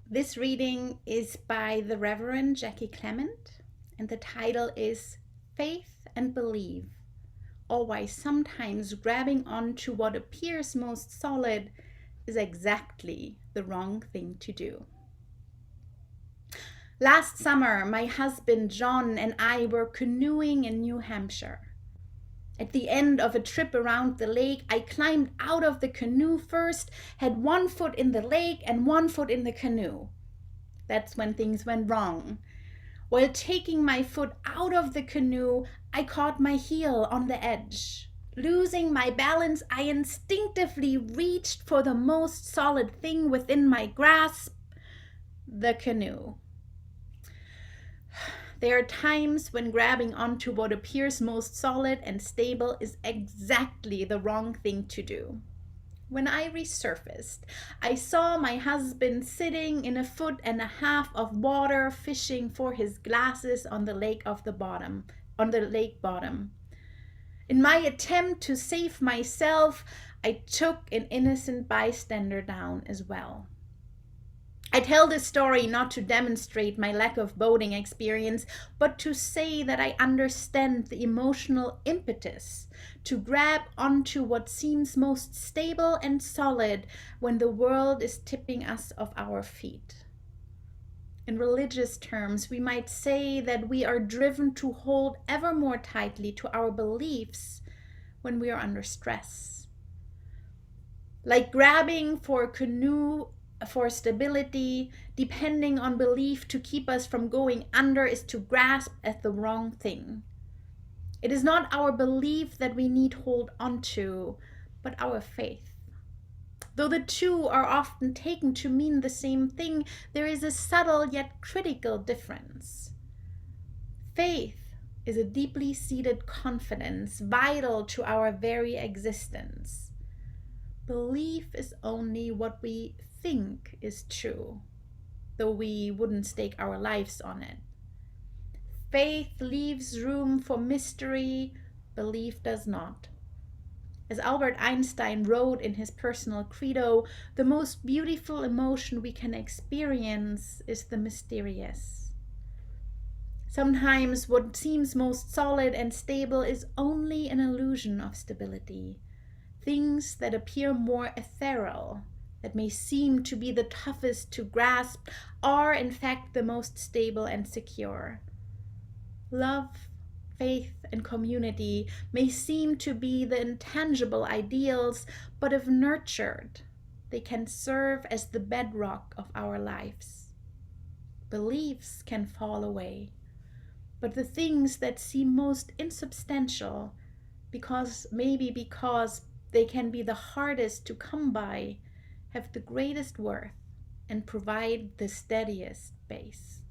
This reading is by the Reverend Jackie Clement, and the title is Faith and Belief, or why sometimes grabbing onto what appears most solid is exactly the wrong thing to do. Last summer, my husband John and I were canoeing in New Hampshire. At the end of a trip around the lake, I climbed out of the canoe first, had 1 foot in the lake and 1 foot in the canoe. That's when things went wrong. While taking my foot out of the canoe, I caught my heel on the edge. Losing my balance, I instinctively reached for the most solid thing within my grasp, the canoe. There are times when grabbing onto what appears most solid and stable is exactly the wrong thing to do. When I resurfaced, I saw my husband sitting in 1.5 feet of water fishing for his glasses on the lake bottom. In my attempt to save myself, I took an innocent bystander down as well. I tell this story not to demonstrate my lack of boating experience, but to say that I understand the emotional impetus to grab onto what seems most stable and solid when the world is tipping us off our feet. In religious terms, we might say that we are driven to hold ever more tightly to our beliefs when we are under stress. Like grabbing for a canoe for stability, depending on belief to keep us from going under, is to grasp at the wrong thing. It is not our belief that we need hold onto, but our faith. Though the two are often taken to mean the same thing, there is a subtle yet critical difference. Faith is a deeply seated confidence vital to our very existence. Belief is only what we think is true, though we wouldn't stake our lives on it. Faith leaves room for mystery, belief does not. As Albert Einstein wrote in his personal credo, the most beautiful emotion we can experience is the mysterious. Sometimes what seems most solid and stable is only an illusion of stability. Things that appear more ethereal, that may seem to be the toughest to grasp, are in fact the most stable and secure. Love, faith, and community may seem to be the intangible ideals, but if nurtured, they can serve as the bedrock of our lives. Beliefs can fall away, but the things that seem most insubstantial, because they can be the hardest to come by, have the greatest worth and provide the steadiest base.